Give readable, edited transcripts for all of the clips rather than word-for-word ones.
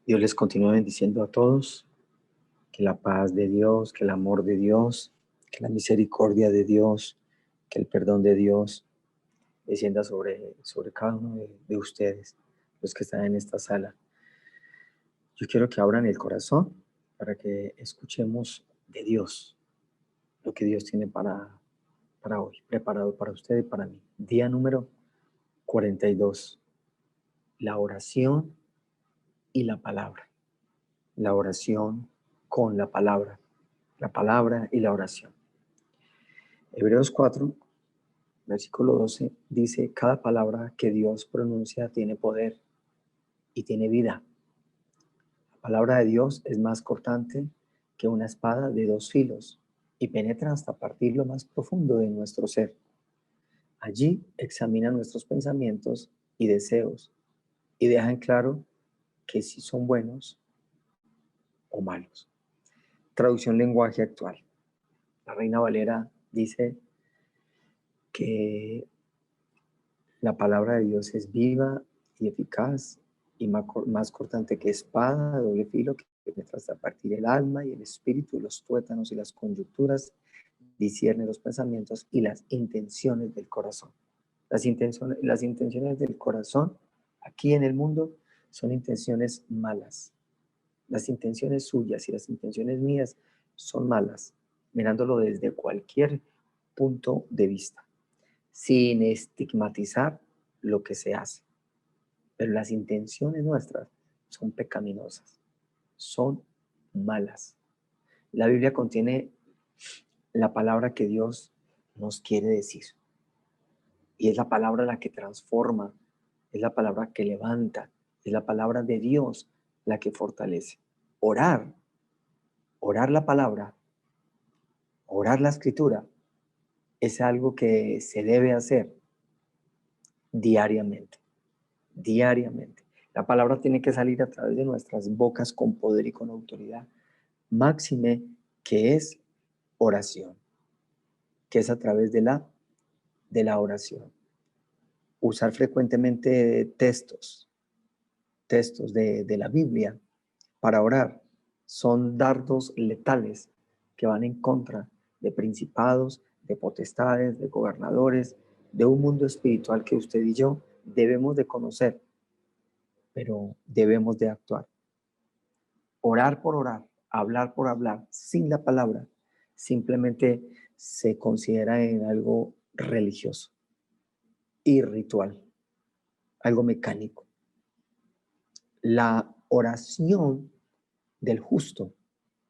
Dios les continúe bendiciendo a todos, que la paz de Dios, que el amor de Dios, que la misericordia de Dios, que el perdón de Dios descienda sobre cada uno de ustedes, los que están en esta sala. Yo quiero que abran el corazón para que escuchemos de Dios, lo que Dios tiene para hoy, preparado para usted y para mí. Día número 42, la oración y la palabra. La oración con la palabra y la oración. Hebreos 4, versículo 12, dice, cada palabra que Dios pronuncia tiene poder y tiene vida. La palabra de Dios es más cortante que una espada de dos filos y penetra hasta partir lo más profundo de nuestro ser. Allí examina nuestros pensamientos y deseos y deja en claro que si son buenos o malos. Traducción lenguaje actual. La Reina Valera dice que la palabra de Dios es viva y eficaz y más cortante que espada de doble filo que penetra hasta partir el alma y el espíritu, los tuétanos y las conyunturas, discierne los pensamientos y las intenciones del corazón. Las intenciones del corazón aquí en el mundo son intenciones malas. Las intenciones suyas y las intenciones mías son malas, mirándolo desde cualquier punto de vista, sin estigmatizar lo que se hace. Pero las intenciones nuestras son pecaminosas, son malas. La Biblia contiene la palabra que Dios nos quiere decir. Y es la palabra la que transforma, es la palabra que levanta, es la palabra de Dios la que fortalece. Orar la palabra, orar la escritura, es algo que se debe hacer diariamente. Diariamente. La palabra tiene que salir a través de nuestras bocas con poder y con autoridad. Máxime que es oración, que es a través de la oración. Usar frecuentemente textos de la Biblia para orar son dardos letales que van en contra de principados, de potestades, de gobernadores, de un mundo espiritual que usted y yo debemos de conocer, pero debemos de actuar. Orar por orar, hablar por hablar, sin la palabra, simplemente se considera en algo religioso y ritual, algo mecánico. La oración del justo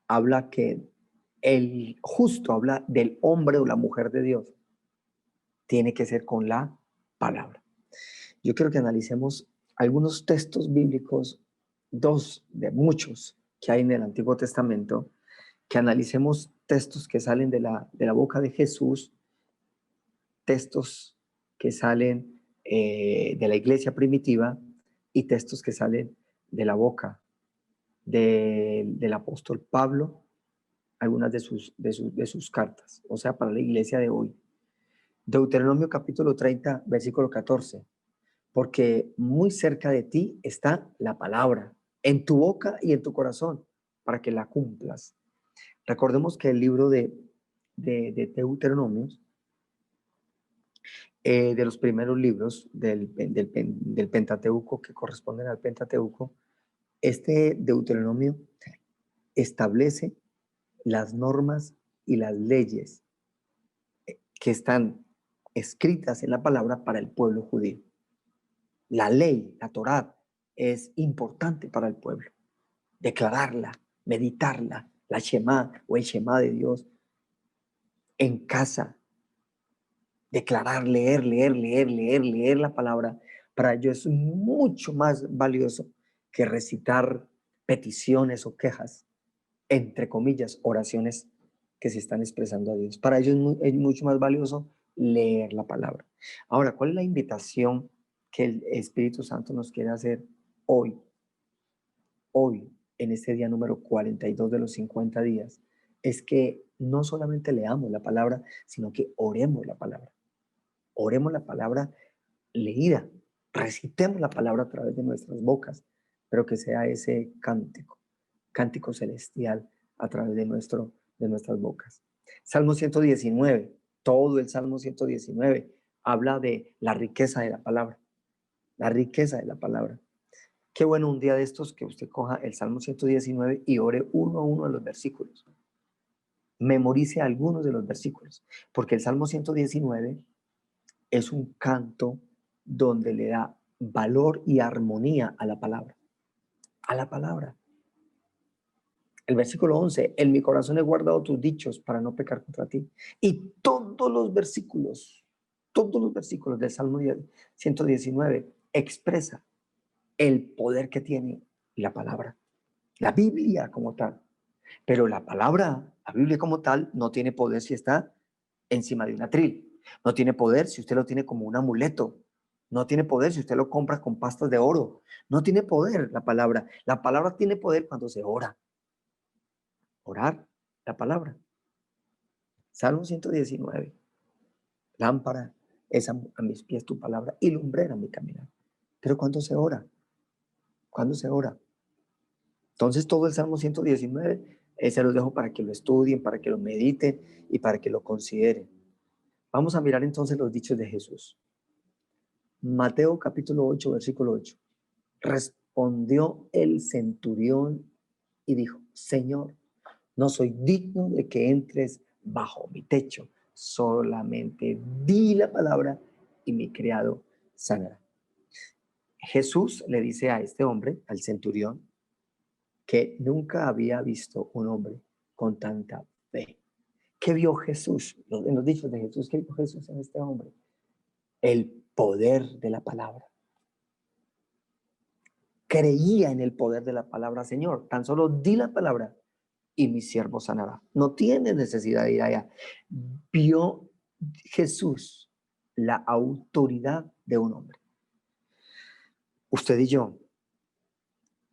habla que el justo habla del hombre o la mujer de Dios. Tiene que ser con la palabra. Yo quiero que analicemos algunos textos bíblicos, dos de muchos que hay en el Antiguo Testamento, que analicemos textos que salen de la boca de Jesús, textos que salen de la iglesia primitiva y textos que salen de la boca del apóstol Pablo, algunas de sus cartas, o sea, para la iglesia de hoy. Deuteronomio capítulo 30, versículo 14. Porque muy cerca de ti está la palabra, en tu boca y en tu corazón, para que la cumplas. Recordemos que el libro de Deuteronomios, de los primeros libros del Pentateuco, que corresponden al Pentateuco, este Deuteronomio establece las normas y las leyes que están escritas en la palabra para el pueblo judío. La ley, la Torá, es importante para el pueblo. Declararla, meditarla, la Shema o el Shema de Dios en casa. Declarar, leer la palabra, para ellos es mucho más valioso que recitar peticiones o quejas, entre comillas, oraciones que se están expresando a Dios. Para ellos es mucho más valioso leer la palabra. Ahora, ¿cuál es la invitación que el Espíritu Santo nos quiere hacer hoy? Hoy, en este día número 42 de los 50 días, es que no solamente leamos la palabra, sino que oremos la palabra. Oremos la palabra leída, recitemos la palabra a través de nuestras bocas, pero que sea ese cántico celestial a través de nuestras bocas. Salmo 119, todo el Salmo 119 habla de la riqueza de la palabra, la riqueza de la palabra. Qué bueno un día de estos que usted coja el Salmo 119 y ore uno a uno de los versículos. Memorice algunos de los versículos, porque el Salmo 119 es un canto donde le da valor y armonía a la palabra. A la palabra. El versículo 11, en mi corazón he guardado tus dichos para no pecar contra ti. Y todos los versículos del Salmo 119 expresa el poder que tiene la palabra, la Biblia como tal. Pero la Biblia como tal, no tiene poder si está encima de un atril. No tiene poder si usted lo tiene como un amuleto. No tiene poder si usted lo compra con pastas de oro. No tiene poder la palabra. La palabra tiene poder cuando se ora. Orar la palabra. Salmo 119. Lámpara es a mis pies tu palabra y lumbrera mi caminar. Pero ¿cuándo se ora? ¿Cuándo se ora? Entonces todo el Salmo 119 se los dejo para que lo estudien, para que lo mediten y para que lo consideren. Vamos a mirar entonces los dichos de Jesús. Mateo capítulo 8, versículo 8. Respondió el centurión y dijo, Señor, no soy digno de que entres bajo mi techo. Solamente di la palabra y mi criado sanará. Jesús le dice a este hombre, al centurión, que nunca había visto un hombre con tanta fe. ¿Qué vio Jesús? En los dichos de Jesús, ¿qué vio Jesús en este hombre? El poder de la palabra. Creía en el poder de la palabra, Señor. Tan solo di la palabra y mi siervo sanará. No tiene necesidad de ir allá. Vio Jesús la autoridad de un hombre. Usted y yo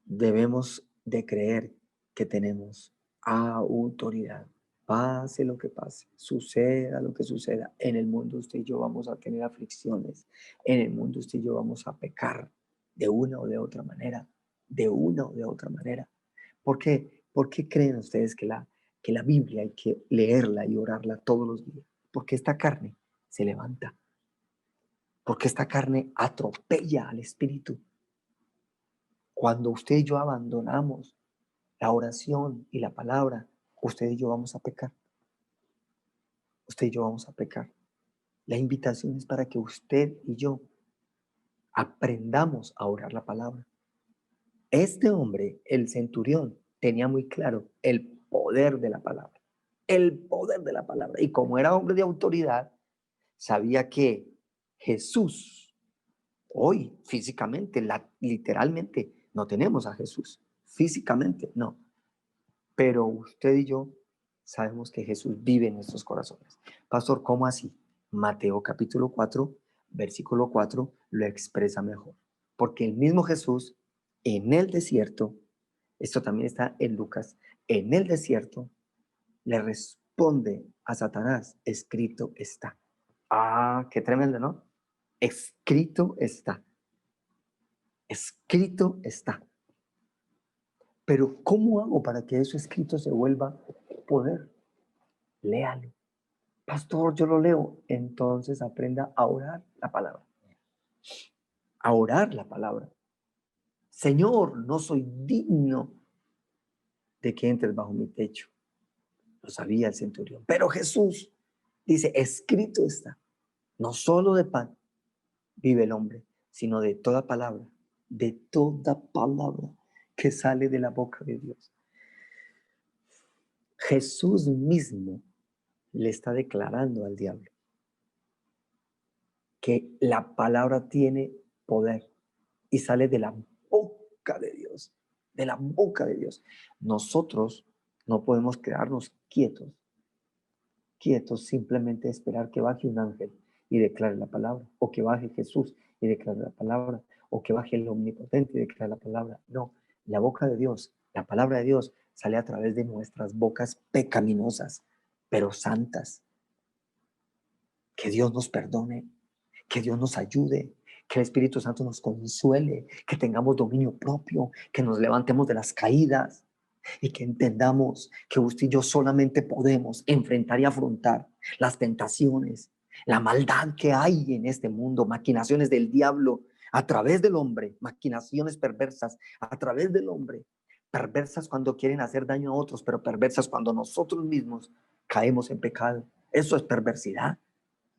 debemos de creer que tenemos autoridad. Pase lo que pase, suceda lo que suceda, en el mundo usted y yo vamos a tener aflicciones, en el mundo usted y yo vamos a pecar de una o de otra manera, de una o de otra manera. ¿Por qué? ¿Por qué creen ustedes que la Biblia hay que leerla y orarla todos los días? Porque esta carne se levanta, porque esta carne atropella al espíritu. Cuando usted y yo abandonamos la oración y la palabra, usted y yo vamos a pecar. Usted y yo vamos a pecar. La invitación es para que usted y yo aprendamos a orar la palabra. Este hombre, el centurión, tenía muy claro el poder de la palabra. El poder de la palabra. Y como era hombre de autoridad, sabía que Jesús, hoy físicamente, literalmente, no tenemos a Jesús. Físicamente, no. Pero usted y yo sabemos que Jesús vive en nuestros corazones. Pastor, ¿cómo así? Mateo capítulo 4, versículo 4 lo expresa mejor. Porque el mismo Jesús en el desierto, esto también está en Lucas, en el desierto le responde a Satanás, escrito está. Ah, qué tremendo, ¿no? Escrito está. Escrito está. Pero ¿cómo hago para que eso escrito se vuelva poder? Léalo. Pastor, yo lo leo. Entonces aprenda a orar la palabra. A orar la palabra. Señor, no soy digno de que entres bajo mi techo. Lo sabía el centurión. Pero Jesús dice, escrito está, no solo de pan vive el hombre, sino de toda palabra que sale de la boca de Dios. Jesús mismo le está declarando al diablo que la palabra tiene poder y sale de la boca de Dios, de la boca de Dios. Nosotros no podemos quedarnos quietos simplemente esperar que baje un ángel y declare la palabra, o que baje Jesús y declare la palabra, o que baje el omnipotente y declare la palabra. No, la boca de Dios, la palabra de Dios sale a través de nuestras bocas pecaminosas, pero santas. Que Dios nos perdone, que Dios nos ayude, Que el Espíritu Santo nos consuele, que tengamos dominio propio, que nos levantemos de las caídas y que entendamos que usted y yo solamente podemos enfrentar y afrontar las tentaciones, la maldad que hay en este mundo, maquinaciones del diablo a través del hombre, maquinaciones perversas a través del hombre, perversas cuando quieren hacer daño a otros, pero perversas cuando nosotros mismos caemos en pecado. Eso es perversidad.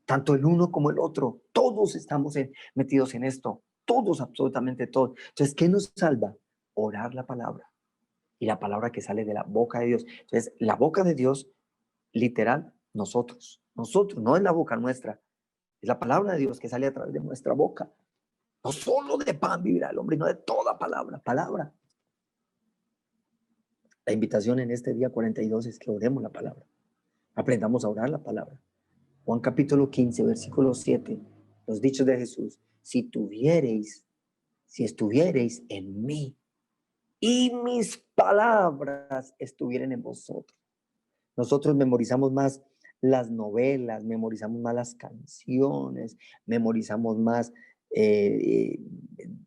Tanto el uno como el otro, todos estamos metidos en esto, todos, absolutamente todos. Entonces, ¿qué nos salva? Orar la palabra y la palabra que sale de la boca de Dios. Entonces, la boca de Dios, literal, nosotros, no es la boca nuestra, es la palabra de Dios que sale a través de nuestra boca. No solo de pan vivirá el hombre, no de toda palabra. La invitación en este día 42 es que oremos la palabra, aprendamos a orar la palabra. Juan capítulo 15, versículo 7, los dichos de Jesús: si estuviereis en mí y mis palabras estuvieran en vosotros. Nosotros memorizamos más las novelas, memorizamos más las canciones, memorizamos más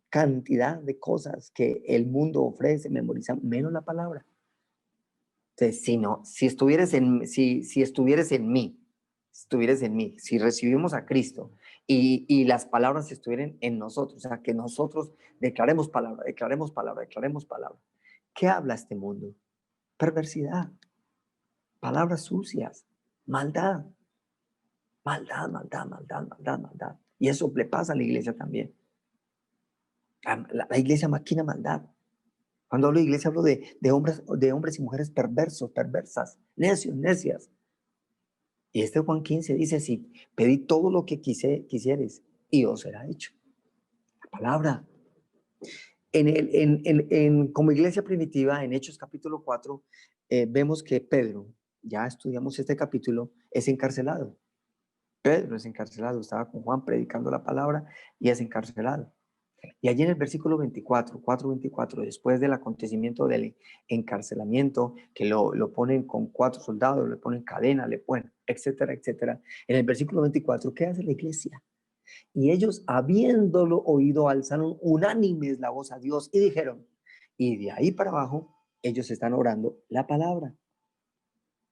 cantidad de cosas que el mundo ofrece, memorizamos menos la palabra. Entonces, si estuvieras en mí, si recibimos a Cristo y las palabras estuvieran en nosotros, o sea, que nosotros declaremos palabra. ¿Qué habla este mundo? Perversidad, palabras sucias, maldad. Y eso le pasa a la iglesia también. La iglesia maquina maldad. Cuando hablo de iglesia, hablo de hombres y mujeres perversos, perversas, necias. Y este Juan 15 dice así: pedid todo lo que quisieres y os será hecho. La palabra. Como iglesia primitiva, en Hechos capítulo 4, vemos que Pedro, ya estudiamos este capítulo, es encarcelado. Pedro es encarcelado, estaba con Juan predicando la palabra y es encarcelado. Y allí en el versículo 4:24, después del acontecimiento del encarcelamiento, que lo ponen con 4 soldados, le ponen cadena, le ponen, etcétera. En el versículo 24, ¿qué hace la iglesia? Y ellos, habiéndolo oído, alzaron unánimes la voz a Dios y dijeron, y de ahí para abajo, ellos están orando la palabra.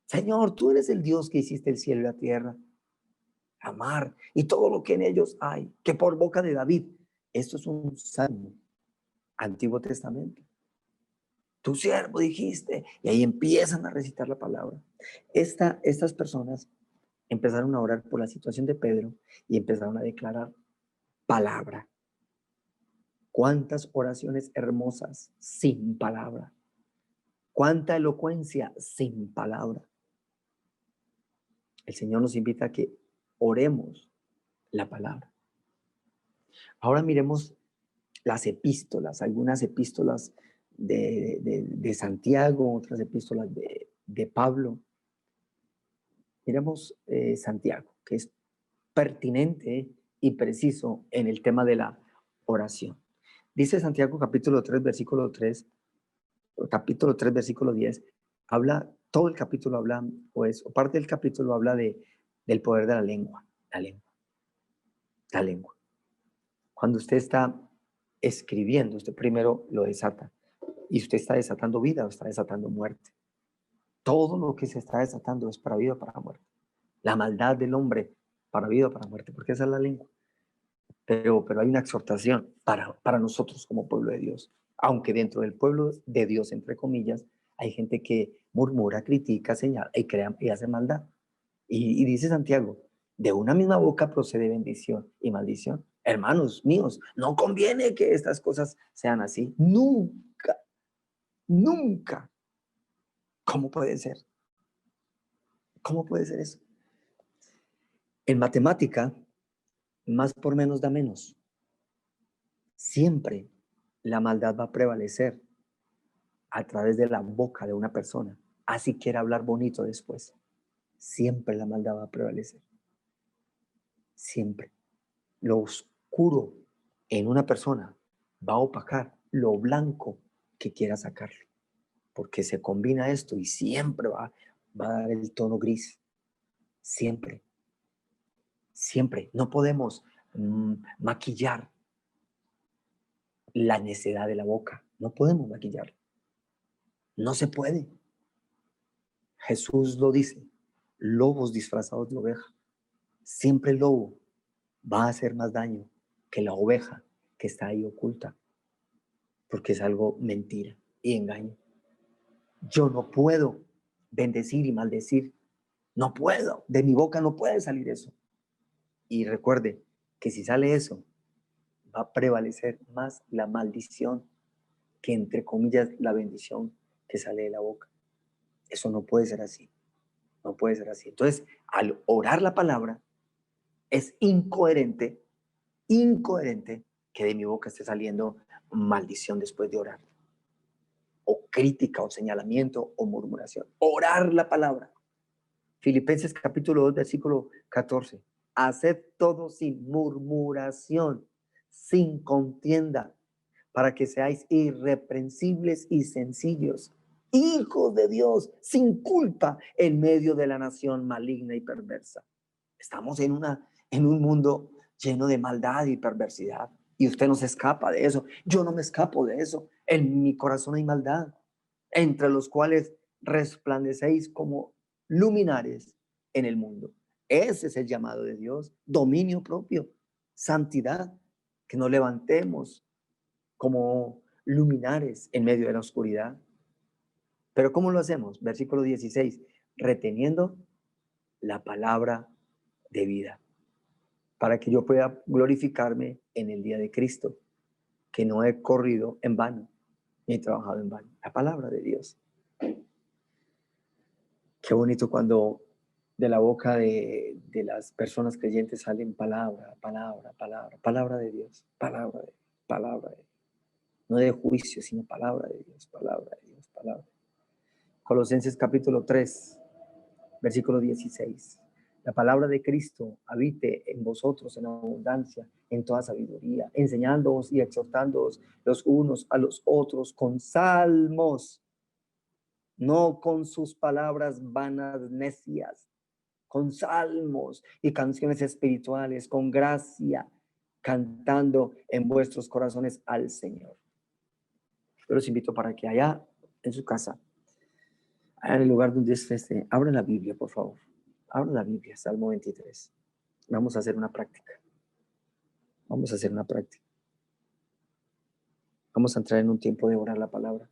Señor, tú eres el Dios que hiciste el cielo y la tierra, la mar y todo lo que en ellos hay, que por boca de David. Esto es un salmo, Antiguo Testamento. Tu siervo dijiste, y ahí empiezan a recitar la palabra. Estas personas empezaron a orar por la situación de Pedro y empezaron a declarar palabra. Cuántas oraciones hermosas sin palabra. Cuánta elocuencia sin palabra. El Señor nos invita a que oremos la palabra. Ahora miremos las epístolas, algunas epístolas de Santiago, otras epístolas de Pablo. Miremos Santiago, que es pertinente y preciso en el tema de la oración. Dice Santiago capítulo 3, versículo 3, capítulo 3, versículo 10, todo el capítulo habla, o parte del capítulo habla del poder de la lengua. Cuando usted está escribiendo, usted primero lo desata. Y usted está desatando vida o está desatando muerte. Todo lo que se está desatando es para vida o para muerte. La maldad del hombre, para vida o para muerte, porque esa es la lengua. Pero hay una exhortación para nosotros como pueblo de Dios. Aunque dentro del pueblo de Dios, entre comillas, hay gente que murmura, critica, señala y hace maldad. Y dice Santiago, de una misma boca procede bendición y maldición. Hermanos míos, no conviene que estas cosas sean así. Nunca. ¿Cómo puede ser? ¿Cómo puede ser eso? En matemática, más por menos da menos. Siempre la maldad va a prevalecer a través de la boca de una persona. Así quiera hablar bonito después. Siempre la maldad va a prevalecer. Siempre. Lo oscuro en una persona va a opacar lo blanco que quiera sacarle. Porque se combina esto y siempre va a dar el tono gris. Siempre. No podemos maquillar la necedad de la boca. No podemos maquillarla. No se puede. Jesús lo dice, lobos disfrazados de oveja. Siempre el lobo va a hacer más daño que la oveja que está ahí oculta, porque es algo mentira y engaño. Yo no puedo bendecir y maldecir. No puedo. De mi boca no puede salir eso. Y recuerde que si sale eso, va a prevalecer más la maldición que, entre comillas, la bendición que sale de la boca. Eso no puede ser así. No puede ser así. Entonces, al orar la palabra, es incoherente que de mi boca esté saliendo maldición después de orar, o crítica, o señalamiento, o murmuración. Orar la palabra. Filipenses capítulo 2, versículo 14. Haced todo sin murmuración, sin contienda, para que seáis irreprensibles y sencillos, hijos de Dios, sin culpa, en medio de la nación maligna y perversa. Estamos en un mundo lleno de maldad y perversidad, y usted no se escapa de eso. Yo no me escapo de eso. En mi corazón hay maldad, entre los cuales resplandecéis como luminares en el mundo. Ese es el llamado de Dios: dominio propio, santidad, que nos levantemos como luminares en medio de la oscuridad. Pero ¿cómo lo hacemos? Versículo 16, reteniendo la palabra de vida, para que yo pueda glorificarme en el día de Cristo, que no he corrido en vano, ni he trabajado en vano. La palabra de Dios. Qué bonito cuando de la boca de las personas creyentes salen palabra, palabra, palabra, palabra de Dios, palabra de Dios, palabra de Dios. No de juicio, sino palabra de Dios, palabra de Dios, palabra. Colosenses capítulo 3, versículo 16. La palabra de Cristo habite en vosotros en abundancia, en toda sabiduría, enseñándoos y exhortándoos los unos a los otros con salmos, no con sus palabras vanas necias, con salmos y canciones espirituales, con gracia, cantando en vuestros corazones al Señor. Yo los invito para que allá en su casa, allá en el lugar donde esté, abran la Biblia, por favor. Abran la Biblia, Salmo 23. Vamos a hacer una práctica. Vamos a hacer una práctica. Vamos a entrar en un tiempo de orar la palabra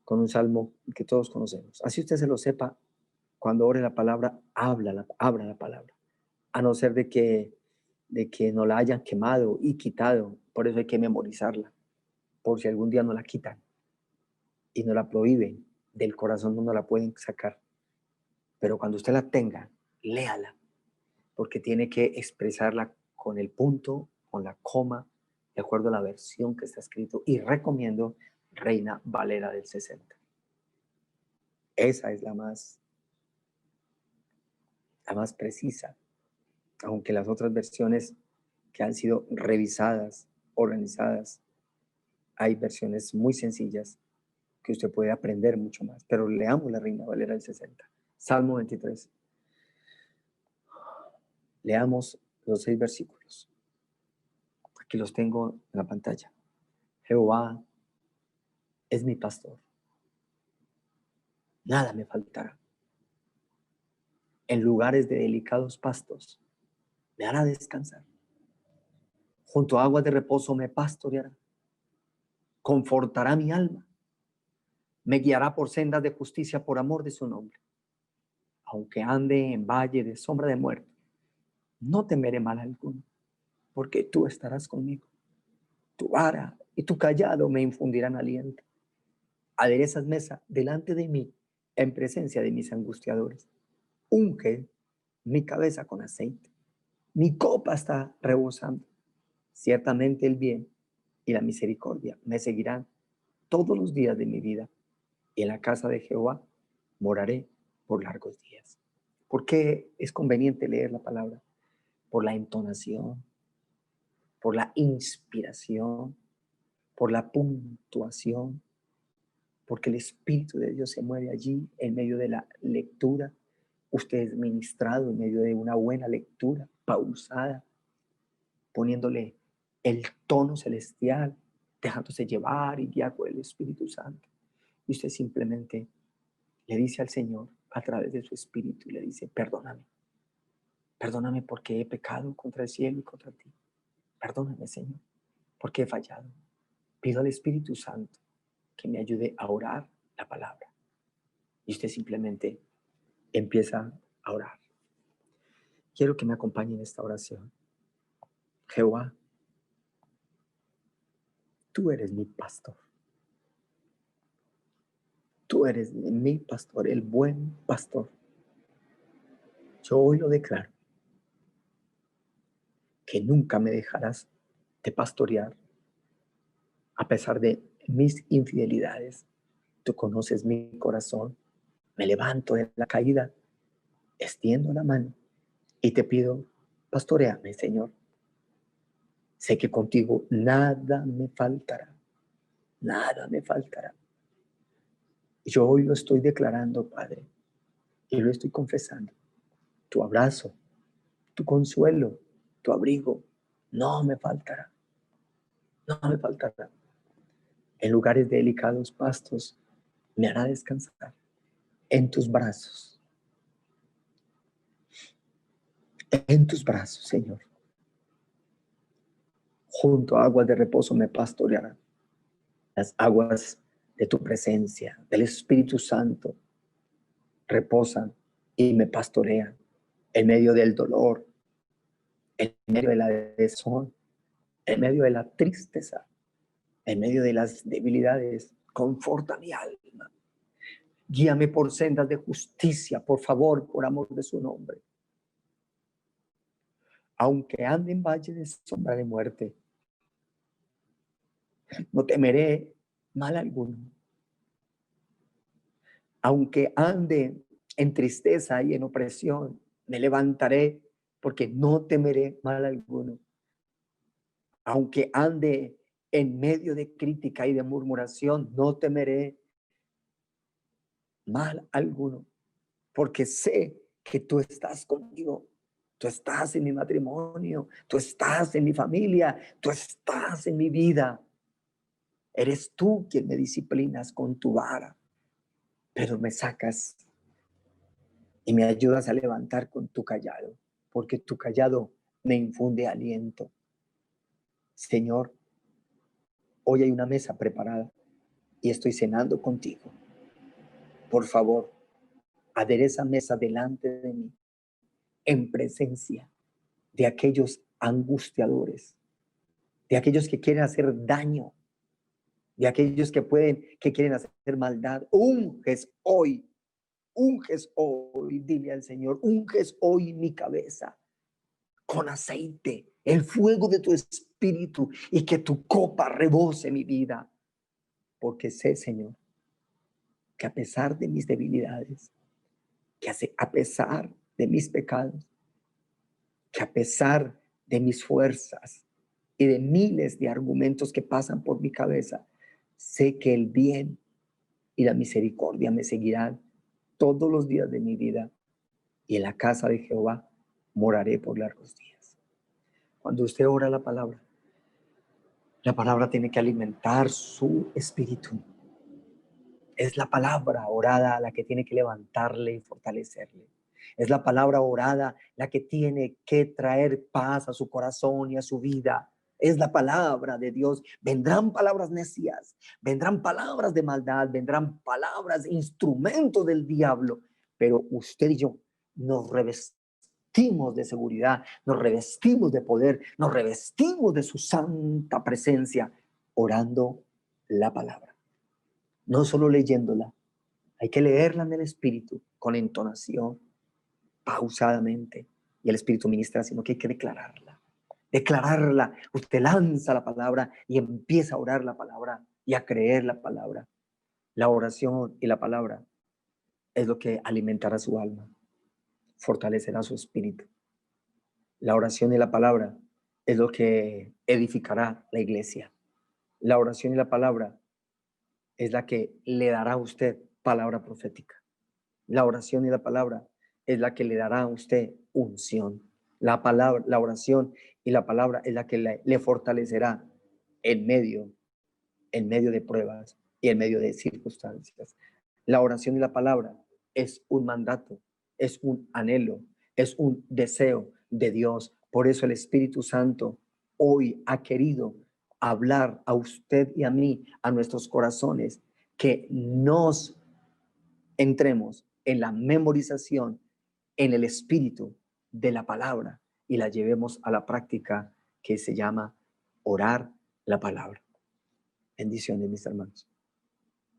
con un salmo que todos conocemos. Así usted se lo sepa, cuando ore la palabra, abra la palabra. A no ser de que no la hayan quemado y quitado. Por eso hay que memorizarla, por si algún día no la quitan y no la prohíben, del corazón no la pueden sacar. Pero cuando usted la tenga, léala, porque tiene que expresarla con el punto, con la coma, de acuerdo a la versión que está escrito. Y recomiendo Reina Valera del 60. Esa es la más precisa, aunque las otras versiones que han sido revisadas, organizadas, hay versiones muy sencillas que usted puede aprender mucho más. Pero leamos la Reina Valera del 60. Salmo 23. Leamos los 6 versículos. Aquí los tengo en la pantalla. Jehová es mi pastor. Nada me faltará. En lugares de delicados pastos me hará descansar. Junto a aguas de reposo me pastoreará. Confortará mi alma. Me guiará por sendas de justicia por amor de su nombre. Aunque ande en valle de sombra de muerte, no temeré mal alguno, porque tú estarás conmigo. Tu vara y tu cayado me infundirán aliento. Aderezas mesa delante de mí en presencia de mis angustiadores. Unge mi cabeza con aceite. Mi copa está rebosando. Ciertamente el bien y la misericordia me seguirán todos los días de mi vida, y en la casa de Jehová moraré por largos días. ¿Por qué es conveniente leer la palabra? Por la entonación, por la inspiración, por la puntuación, porque el Espíritu de Dios se mueve allí en medio de la lectura. Usted es ministrado en medio de una buena lectura, pausada, poniéndole el tono celestial, dejándose llevar y guiar por el Espíritu Santo. Y usted simplemente le dice al Señor a través de su Espíritu, le dice, perdóname. Perdóname porque he pecado contra el cielo y contra ti. Perdóname, Señor, porque he fallado. Pido al Espíritu Santo que me ayude a orar la palabra. Y usted simplemente empieza a orar. Quiero que me acompañe en esta oración. Jehová, tú eres mi pastor. Tú eres mi pastor, el buen pastor. Yo hoy lo declaro, que nunca me dejarás de pastorear a pesar de mis infidelidades. Tú conoces mi corazón. Me levanto de la caída, extiendo la mano y te pido, pastoréame, Señor. Sé que contigo nada me faltará. Nada me faltará. Yo hoy lo estoy declarando, Padre, y lo estoy confesando. Tu abrazo, tu consuelo, tu abrigo, no me faltará. No me faltará. En lugares de delicados pastos me hará descansar. En tus brazos. En tus brazos, Señor. Junto a aguas de reposo me pastorearán. Las aguas de tu presencia, del Espíritu Santo, reposan y me pastorean en medio del dolor, en medio de la desazón, en medio de la tristeza, en medio de las debilidades. Conforta mi alma. Guíame por sendas de justicia, por favor, por amor de su nombre. Aunque ande en valle de sombra de muerte, no temeré mal alguno. Aunque ande en tristeza y en opresión, me levantaré porque no temeré mal alguno. Aunque ande en medio de crítica y de murmuración, no temeré mal alguno, porque sé que tú estás conmigo. Tú estás en mi matrimonio, tú estás en mi familia, tú estás en mi vida. Eres tú quien me disciplinas con tu vara, pero me sacas y me ayudas a levantar con tu callado, porque tu callado me infunde aliento. Señor, hoy hay una mesa preparada y estoy cenando contigo. Por favor, adereza mesa delante de mí, en presencia de aquellos angustiadores, de aquellos que quieren hacer daño, de aquellos que quieren hacer maldad. Unges hoy, dile al Señor, unges hoy mi cabeza con aceite, el fuego de tu espíritu, y que tu copa rebose mi vida. Porque sé, Señor, que a pesar de mis debilidades, a pesar de mis pecados, que a pesar de mis fuerzas y de miles de argumentos que pasan por mi cabeza, sé que el bien y la misericordia me seguirán todos los días de mi vida, y en la casa de Jehová moraré por largos días. Cuando usted ora la palabra tiene que alimentar su espíritu. Es la palabra orada la que tiene que levantarle y fortalecerle. Es la palabra orada la que tiene que traer paz a su corazón y a su vida. Es la palabra de Dios. Vendrán palabras necias, vendrán palabras de maldad, vendrán palabras, instrumentos del diablo. Pero usted y yo nos revestimos de seguridad, nos revestimos de poder, nos revestimos de su santa presencia, orando la palabra. No solo leyéndola, hay que leerla en el Espíritu con entonación, pausadamente, y el Espíritu ministra, sino que hay que declararla. Declararla. Usted lanza la palabra y empieza a orar la palabra y a creer la palabra. La oración y la palabra es lo que alimentará su alma, fortalecerá su espíritu. La oración y la palabra es lo que edificará la iglesia. La oración y la palabra es la que le dará a usted palabra profética. La oración y la palabra es la que le dará a usted unción. La oración y la palabra es la que le fortalecerá en medio en medio de pruebas y en medio de circunstancias. La oración y la palabra es un mandato, es un anhelo, es un deseo de Dios. Por eso el Espíritu Santo hoy ha querido hablar a usted y a mí, a nuestros corazones, que nos entremos en la memorización, en el espíritu de la palabra y la llevemos a la práctica que se llama orar la palabra. Bendiciones, mis hermanos.